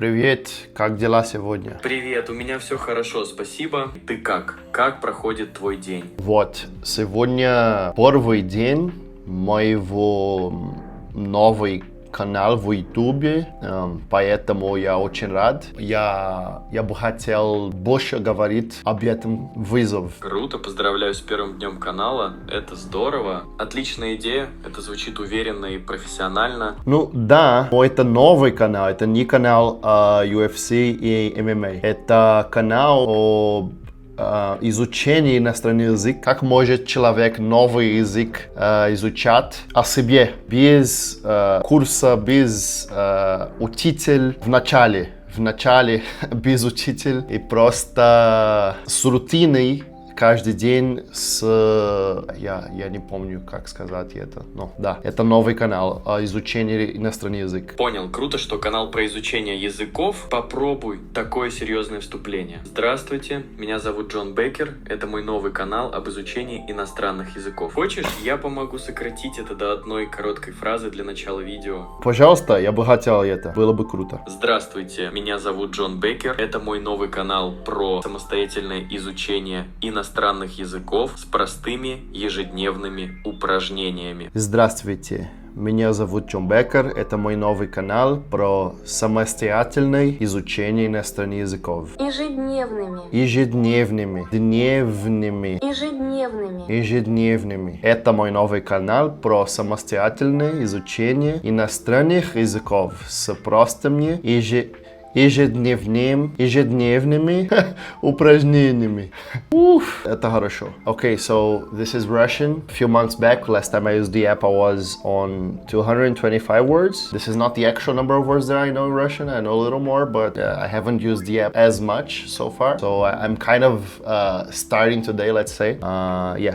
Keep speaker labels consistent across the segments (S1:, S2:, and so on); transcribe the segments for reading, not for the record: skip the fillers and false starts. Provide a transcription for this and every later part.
S1: Привет, как дела сегодня?
S2: Привет, у меня все хорошо, спасибо. Ты как? Как проходит твой день?
S1: Вот, сегодня первый день моего новый канал в YouTube, поэтому я очень рад. Я бы хотел больше говорить об этом вызове.
S2: Круто, поздравляю с первым днем канала, это здорово. Отличная идея, это звучит уверенно и профессионально.
S1: Ну да, но это новый канал, это не канал UFC и MMA. Это канал о изучении иностранного языка, как может человек новый язык изучать о себе, без курса, без учителя в начале без учителя и просто с рутиной каждый день я не помню, как сказать это, но да, это новый канал о изучении иностранного языка.
S2: Понял, круто, что канал про изучение языков. Попробуй такое серьезное вступление. Здравствуйте, меня зовут Джон Беккер, это мой новый канал об изучении иностранных языков. Хочешь, я помогу сократить это до одной короткой фразы для начала видео?
S1: Пожалуйста, я бы хотел это, было бы круто.
S2: Здравствуйте, меня зовут Джон Беккер, это мой новый канал про самостоятельное изучение иностранных языков с простыми ежедневными упражнениями.
S1: Здравствуйте, меня зовут Джон Беккер, это мой новый канал про самостоятельное изучение иностранных языков. Ежедневными. Это мой новый канал про самостоятельное изучение иностранных языков с простыми ежедневными упражнениями. Это хорошо. Okay, so this is Russian. A few months back, last time I used the app, I was on 225 words. This is not the actual number of words that I know in Russian. I know a little more, but I haven't used the app as much so far. So I'm kind of starting today, let's say.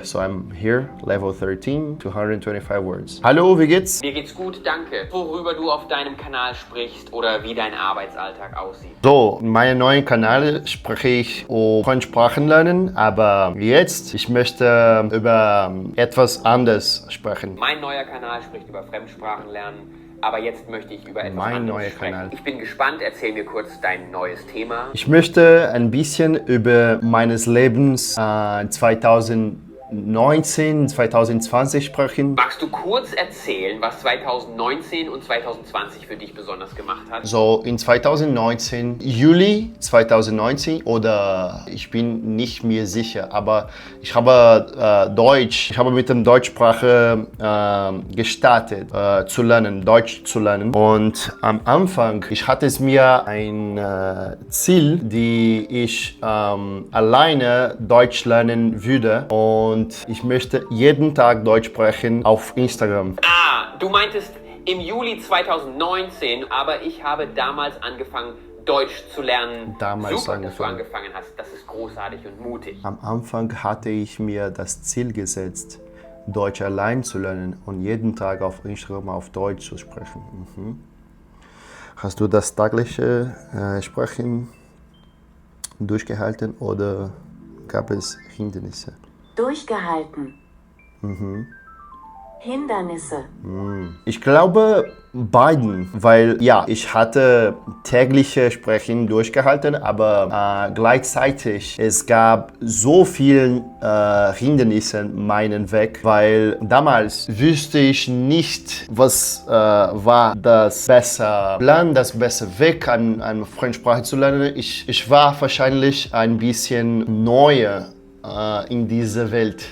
S1: So I'm here, level 13, 225 words. Hallo, wie geht's?
S3: Mir geht's gut, danke. Worüber du auf deinem Kanal sprichst oder wie dein Arbeitsalltag aussieht.
S1: So, in meinem neuen Kanal spreche ich über Fremdsprachen lernen, aber jetzt, ich möchte über etwas anderes sprechen.
S3: Mein neuer Kanal spricht über Fremdsprachen lernen, aber jetzt möchte ich über etwas anderes sprechen.
S1: Kanal.
S3: Ich bin gespannt, erzähl mir kurz dein neues Thema.
S1: Ich möchte ein bisschen über meines Lebens 2019, 2020 sprechen.
S3: Magst du kurz erzählen, was 2019 und 2020 für dich besonders gemacht hat?
S1: So in 2019, Juli 2019 oder ich bin nicht mehr sicher, aber ich habe mit der Deutschsprache gestartet zu lernen, Deutsch zu lernen. Und am Anfang, ich hatte es mir ein Ziel, die ich alleine Deutsch lernen würde. Und ich möchte jeden Tag Deutsch sprechen auf Instagram.
S3: Du meintest im Juli 2019, aber ich habe damals angefangen, Deutsch zu lernen. Super, dass du angefangen hast. Das ist großartig und mutig.
S1: Am Anfang hatte ich mir das Ziel gesetzt, Deutsch allein zu lernen und jeden Tag auf Instagram auf Deutsch zu sprechen. Hast du das tägliche Sprechen durchgehalten oder gab es Hindernisse?
S4: Durchgehalten. Hindernisse.
S1: Ich glaube beiden, weil ich hatte tägliche Sprechen durchgehalten, aber gleichzeitig es gab so viele Hindernisse meinen Weg, weil damals wusste ich nicht, was war das beste Plan, das beste Weg, eine Fremdsprache zu lernen. Ich war wahrscheinlich ein bisschen neu in dieser Welt.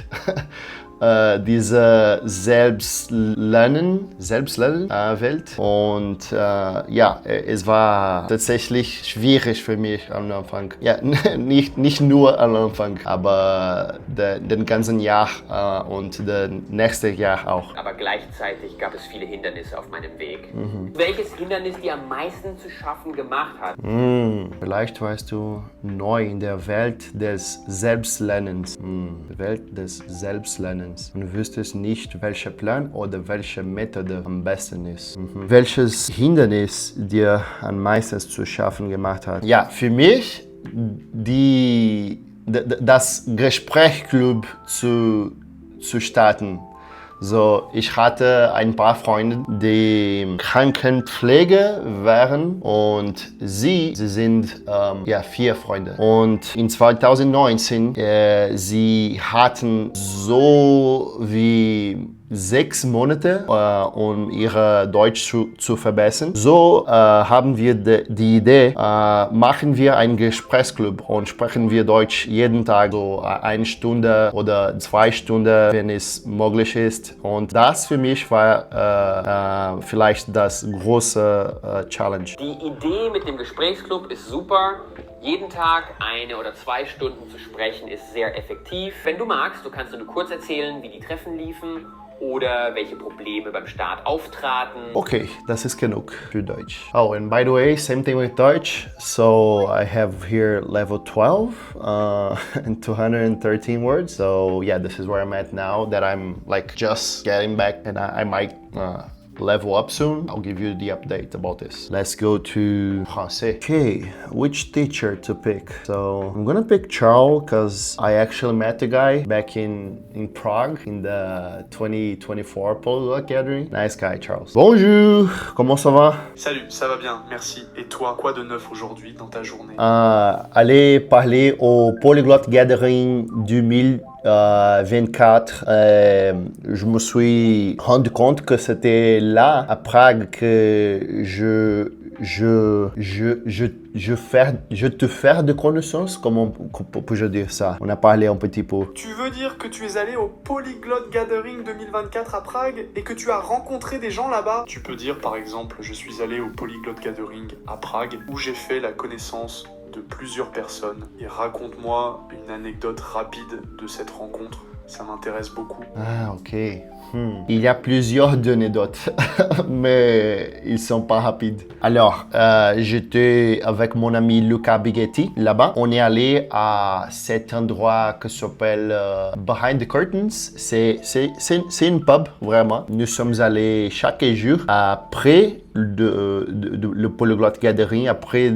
S1: Diese Selbstlernen-Welt. Und es war tatsächlich schwierig für mich am Anfang. Ja, nicht nur am Anfang, aber den ganzen Jahr und den nächsten Jahr auch.
S3: Aber gleichzeitig gab es viele Hindernisse auf meinem Weg. Welches Hindernis dir am meisten zu schaffen gemacht hat?
S1: Vielleicht warst du neu in der Welt des Selbstlernens. Und du wüsstest nicht, welcher Plan oder welche Methode am besten ist. Welches Hindernis dir am meisten zu schaffen gemacht hat? Ja, für mich das Gesprächsclub zu starten. So, ich hatte ein paar Freunde, die Krankenpflege waren und sie sind 4 Freunde. Und in 2019, sie hatten so wie 6 Monate, um ihre Deutsch zu verbessern. So haben wir die Idee, machen wir einen Gesprächsclub und sprechen wir Deutsch jeden Tag, so 1 Stunde oder 2 Stunden, wenn es möglich ist. Und das für mich war vielleicht das große Challenge.
S3: Die Idee mit dem Gesprächsclub ist super. Jeden Tag 1 oder 2 Stunden zu sprechen ist sehr effektiv. Wenn du magst, du kannst nur kurz erzählen, wie die Treffen liefen oder welche Probleme beim Start auftraten.
S1: Okay, das ist genug für Deutsch. Oh, and by the way, same thing with Deutsch. So I have here level 12 and 213 words. So yeah, this is where I'm at now that I'm like just getting back and I might level up soon. I'll give you the update about this. Let's go to Français. Okay, which teacher to pick? So I'm gonna pick Charles because I actually met the guy back in Prague in the 2024 Polyglot Gathering. Nice guy, Charles. Bonjour, comment ça va?
S5: Salut, ça va bien, merci. Et toi, quoi de neuf aujourd'hui dans ta journée?
S1: Aller parler au Polyglot Gathering 2024, je me suis rendu compte que c'était là à Prague que je te faire de connaissances. Comment peux-je dire ça? On a parlé un petit peu.
S5: Tu veux dire que tu es allé au Polyglot Gathering 2024 à Prague et que tu as rencontré des gens là-bas? Tu peux dire par exemple, je suis allé au Polyglot Gathering à Prague où j'ai fait la connaissance de plusieurs personnes. Et raconte-moi une anecdote rapide de cette rencontre. Ça m'intéresse beaucoup.
S1: Ah, ok. Il y a plusieurs anecdotes, mais ils sont pas rapides. Alors, j'étais avec mon ami Luca Bighetti là-bas. On est allé à cet endroit qui s'appelle Behind the Curtains. C'est une pub, vraiment. Nous sommes allés chaque jour après le Polyglot Gathering, après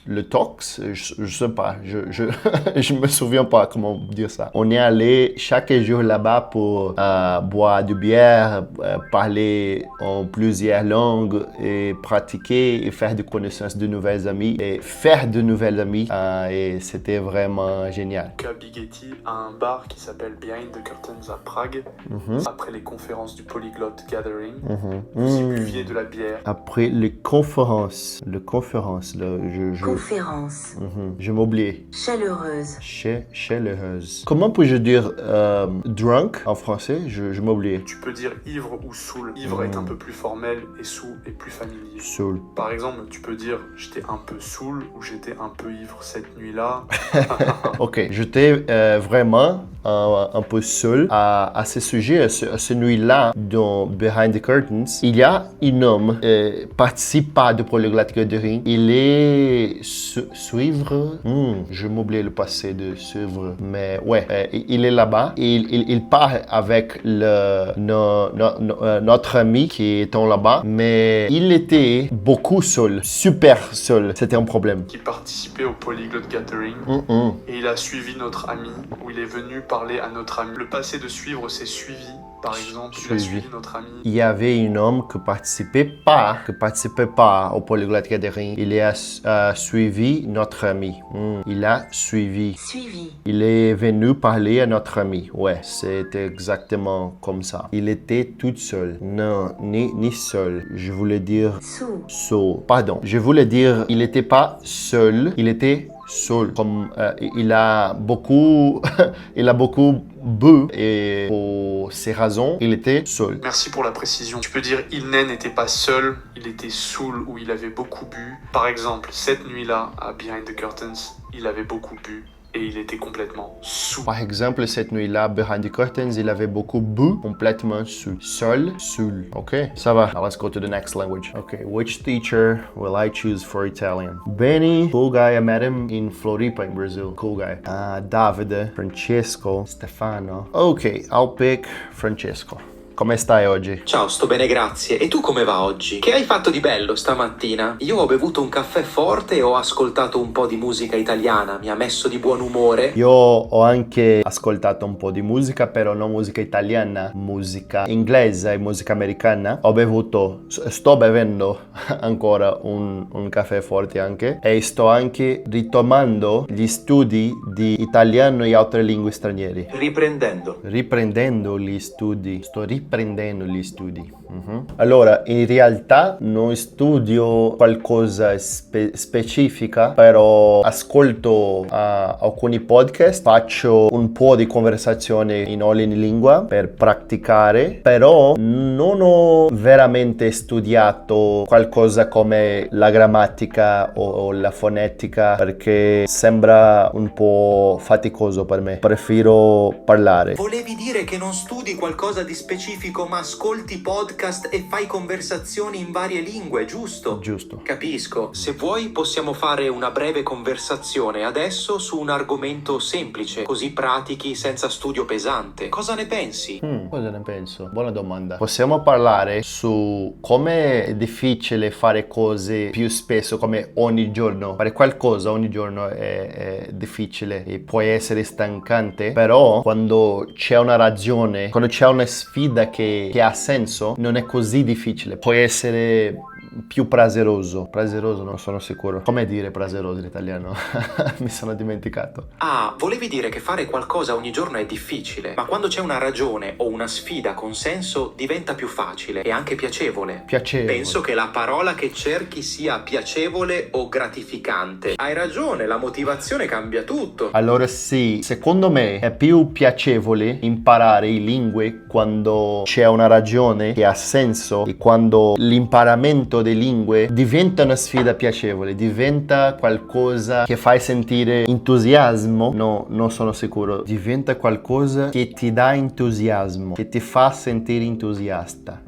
S1: le talks, je sais pas, je me souviens pas comment dire ça. On est allé chaque jour là-bas pour boire de bière, parler en plusieurs langues et pratiquer et faire des connaissances de nouvelles amies et faire de nouvelles amies et c'était vraiment génial.
S5: Luca Bighetti a un bar qui s'appelle Behind the Curtains à Prague. Après les conférences du Polyglot Gathering, vous y buviez de la bière.
S1: Après les conférences,
S4: Conférence.
S1: Je m'oubliais.
S4: Chaleureuse.
S1: Chaleureuse. Comment peux-je dire drunk en français? Je m'oubliais.
S5: Tu peux dire ivre ou saoul. Ivre est un peu plus formel et saoul est plus familier.
S1: Saoul.
S5: Par exemple, tu peux dire j'étais un peu saoul ou j'étais un peu ivre cette nuit-là.
S1: Ok, j'étais vraiment un peu seul à ce sujet, à ce nuit-là dans Behind the Curtains. Il y a un homme participe pas de Polyglot Gathering. Il est suivre. Je m'oublie le passé de suivre. Mais ouais, il est là-bas. Il part avec notre ami qui est là-bas. Mais il était beaucoup seul. Super seul. C'était un problème.
S5: Qui participait au Polyglot Gathering. Et il a suivi notre ami. Où il est venu parler à notre ami. Le passé de suivre, c'est suivi. Par exemple, tu as suivi notre ami.
S1: Il y avait un homme qui participait pas au Polyglot Gathering. Il a suivi notre ami. Il a suivi. Il est venu parler à notre ami. Ouais, c'était exactement comme ça. Il était tout seul. Non, ni seul. Je voulais dire pardon. Je voulais dire il n'était pas seul. Il était seul. Comme il a beaucoup bu et pour ces raisons, il était seul.
S5: Merci pour la précision. Tu peux dire il n'était pas seul, il était saoul ou il avait beaucoup bu. Par exemple, cette nuit-là à Behind the Curtains, il avait beaucoup bu et il était complètement saoul.
S1: Par exemple, cette nuit-là, Behind the Curtains, il avait beaucoup bu, complètement saoul. Saoul. Okay, ça va. Now let's go to the next language. Okay, which teacher will I choose for Italian? Benny, cool guy. I met him in Floripa in Brazil. Cool guy. Davide, Francesco, Stefano. Okay, I'll pick Francesco. come stai oggi?
S6: Ciao, sto bene, grazie. E tu come va oggi? Che hai fatto di bello stamattina? Io ho bevuto un caffè forte e ho ascoltato un po' di musica italiana, mi ha messo di buon umore.
S1: Io ho anche ascoltato un po' di musica, però non musica italiana, musica inglese e musica americana. Sto bevendo ancora un caffè forte anche e sto anche ritomando gli studi di italiano e altre lingue straniere. Riprendendo gli studi. Sto riprendendo gli studi. Allora, in realtà non studio qualcosa specifica, però ascolto alcuni podcast, faccio un po' di conversazione in ogni lingua per praticare, però non ho veramente studiato qualcosa come la grammatica o la fonetica perché sembra un po' faticoso per me. Preferisco parlare.
S6: Volevi dire che non studi qualcosa di specifico, ma ascolti podcast e fai conversazioni in varie lingue, giusto?
S1: Giusto.
S6: Capisco. Se vuoi possiamo fare una breve conversazione adesso su un argomento semplice, così pratichi senza studio pesante. Cosa ne pensi?
S1: Cosa ne penso? Buona domanda. Possiamo parlare su come è difficile fare cose più spesso, come ogni giorno. Fare qualcosa ogni giorno è difficile e può essere stancante, però quando c'è una ragione, quando c'è una sfida che ha senso, non è così difficile. Può essere più prazeroso, non sono sicuro. Come dire prazeroso in italiano? Mi sono dimenticato.
S6: Ah, volevi dire che fare qualcosa ogni giorno è difficile, ma quando c'è una ragione o una sfida con senso diventa più facile e anche piacevole. Penso che la parola che cerchi sia piacevole o gratificante. Hai ragione, la motivazione cambia tutto.
S1: Allora sì, secondo me è più piacevole imparare lingue quando c'è una ragione che ha senso e quando l'imparamento delle lingue diventa una sfida piacevole, diventa qualcosa che fai sentire entusiasmo. No, non sono sicuro. Diventa qualcosa che ti dà entusiasmo, che ti fa sentire entusiasta.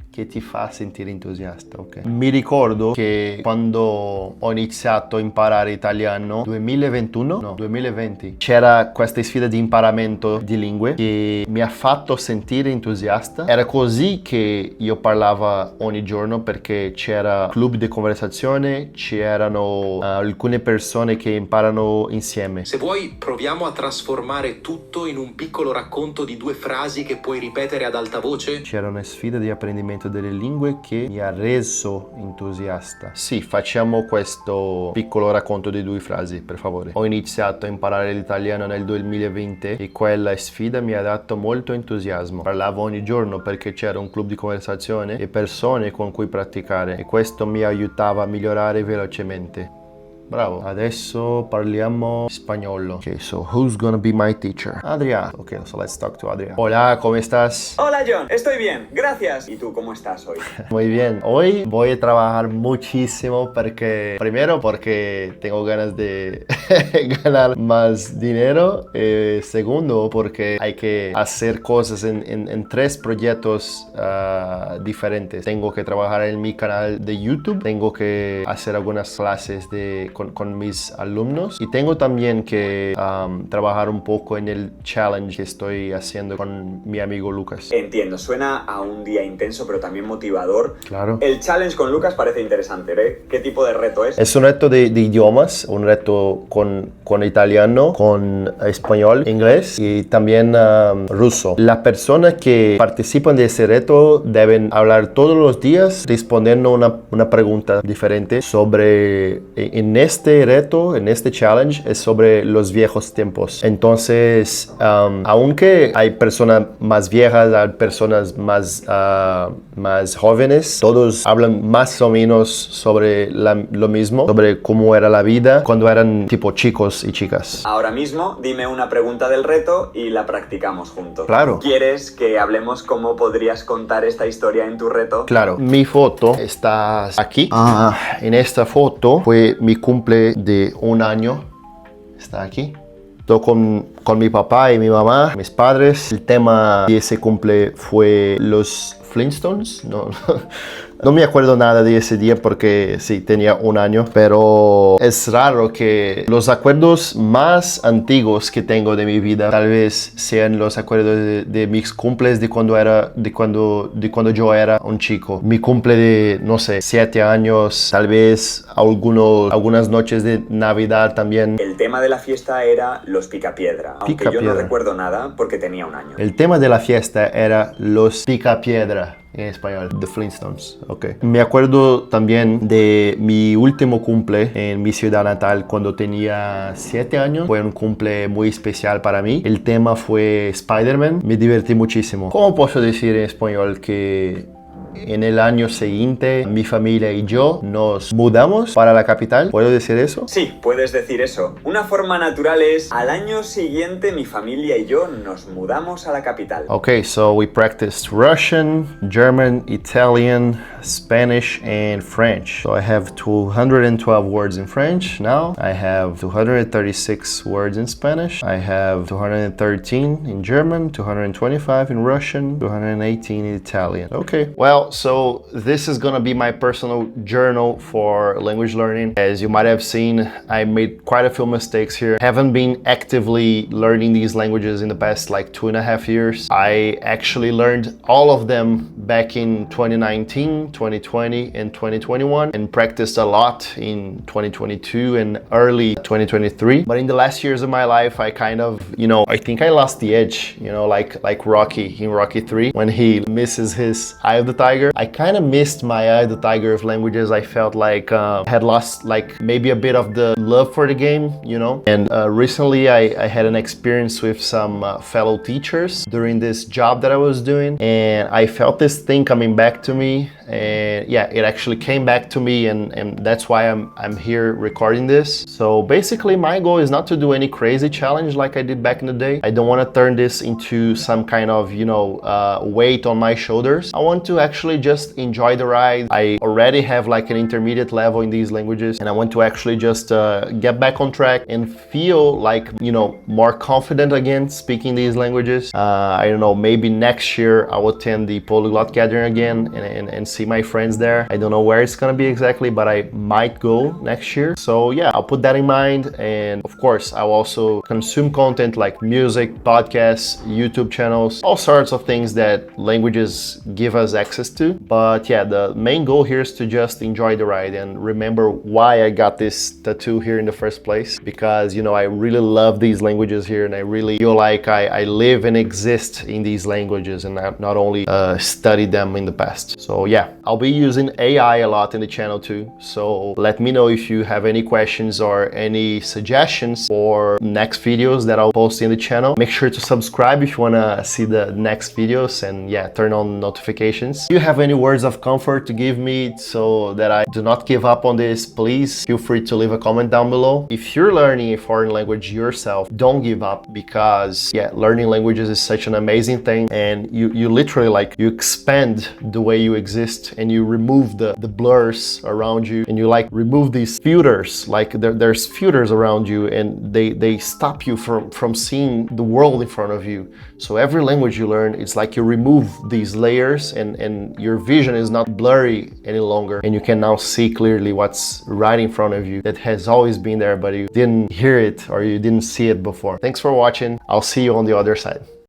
S1: Ok. Mi ricordo che quando ho iniziato a imparare italiano 2020 c'era questa sfida di imparamento di lingue che mi ha fatto sentire entusiasta. Era così che io parlava ogni giorno perché c'era club di conversazione, c'erano alcune persone che imparano insieme.
S6: Se vuoi proviamo a trasformare tutto in un piccolo racconto di 2 frasi che puoi ripetere ad alta voce.
S1: C'era una sfida di apprendimento delle lingue che mi ha reso entusiasta. Sì, facciamo questo piccolo racconto di 2 frasi, per favore. Ho iniziato a imparare l'italiano nel 2020 e quella sfida mi ha dato molto entusiasmo. Parlavo ogni giorno perché c'era un club di conversazione e persone con cui praticare e questo mi aiutava a migliorare velocemente. Bravo. Adesso parliamo spagnolo. Ok, so who's gonna be my teacher? Adrián. Ok, so let's talk to Adrián. Hola, ¿cómo estás?
S7: Hola John, estoy bien, gracias. ¿Y tú cómo estás hoy?
S1: Muy bien. Hoy voy a trabajar muchísimo primero porque tengo ganas de ganar más dinero. Segundo, porque hay que hacer cosas en 3 proyectos diferentes. Tengo que trabajar en mi canal de YouTube. Tengo que hacer algunas clases con mis alumnos y tengo también que trabajar un poco en el challenge que estoy haciendo con mi amigo Lucas.
S7: Entiendo, suena a un día intenso pero también motivador.
S1: Claro.
S7: El challenge con Lucas parece interesante, ¿eh? ¿Qué tipo de reto es?
S1: Es un reto de idiomas, un reto con italiano, con español, inglés y también ruso. Las personas que participan de ese reto deben hablar todos los días respondiendo una pregunta diferente sobre este reto, en este challenge, es sobre los viejos tiempos. Entonces, aunque hay personas más viejas, hay personas más jóvenes, todos hablan más o menos sobre lo mismo, sobre cómo era la vida cuando eran tipo chicos y chicas.
S7: Ahora mismo, dime una pregunta del reto y la practicamos juntos.
S1: Claro.
S7: ¿Quieres que hablemos cómo podrías contar esta historia en tu reto?
S1: Claro. Mi foto está aquí. En esta foto fue mi cumple de 1 año. Está aquí. Estoy con mi papá y mi mamá, mis padres. El tema de ese cumple fue los Flintstones. No, No me acuerdo nada de ese día porque sí, tenía 1 año, pero es raro que los acuerdos más antiguos que tengo de mi vida tal vez sean los acuerdos de mis cumples de cuando yo era un chico. Mi cumple de, no sé, 7 años, tal vez algunas noches de Navidad también.
S7: El tema de la fiesta era los picapiedra, aunque yo no
S1: Picapiedra.
S7: recuerdo nada porque tenía 1 año.
S1: El tema de la fiesta era los picapiedra. En español, The Flintstones, ok. Me acuerdo también de mi último cumple en mi ciudad natal cuando tenía 7 años. Fue un cumple muy especial para mí. El tema fue Spider-Man. Me divertí muchísimo. ¿Cómo puedo decir en español que en el año siguiente mi familia y yo nos mudamos para la capital? ¿Puedo decir eso?
S7: Sí, puedes decir eso. Una forma natural es, al año siguiente mi familia y yo nos mudamos a la capital.
S1: Okay, so we practiced Russian, German, Italian, Spanish, and French. So I have 212 words in French now. I have 236 words in Spanish. I have 213 in German, 225 in Russian, 218 in Italian. Okay, well, so this is gonna be my personal journal for language learning. As you might have seen, I made quite a few mistakes here. Haven't been actively learning these languages in the past like 2.5 years. I actually learned all of them back in 2019, 2020, and 2021, and practiced a lot in 2022 and early 2023. But in the last years of my life, I kind of, I think I lost the edge, like Rocky in Rocky 3, when he misses his Eye of the Tiger. I kind of missed my Eye of the Tiger of languages. I felt like had lost like maybe a bit of the love for the game, And recently I had an experience with some fellow teachers during this job that I was doing, and I felt this thing coming back to me. And yeah, it actually came back to me, and that's why I'm here recording this. So basically my goal is not to do any crazy challenge like I did back in the day. I don't want to turn this into some kind of weight on my shoulders. I want to actually just enjoy the ride. I already have like an intermediate level in these languages, and I want to actually just get back on track and feel like more confident again speaking these languages. I don't know, maybe next year I will attend the polyglot gathering again and see my friends there. I don't know where it's gonna be exactly, but I might go next year. So yeah, I'll put that in mind. And of course, I'll also consume content like music, podcasts, YouTube channels, all sorts of things that languages give us access to. But yeah, the main goal here is to just enjoy the ride and remember why I got this tattoo here in the first place. Because, I really love these languages here, and I really feel like I live and exist in these languages and not only studied them in the past. So yeah, I'll be using AI a lot in the channel too. So let me know if you have any questions or any suggestions for next videos that I'll post in the channel. Make sure to subscribe if you wanna see the next videos, and yeah, turn on notifications. If you have any words of comfort to give me so that I do not give up on this, please feel free to leave a comment down below. If you're learning a foreign language yourself, don't give up, because yeah, learning languages is such an amazing thing, and you literally you expand the way you exist, and you remove the blurs around you, and you remove these filters, there's filters around you, and they stop you from seeing the world in front of you. So every language you learn, it's like you remove these layers, and your vision is not blurry any longer, and you can now see clearly what's right in front of you that has always been there, but you didn't hear it or you didn't see it before. Thanks for watching. I'll see you on the other side.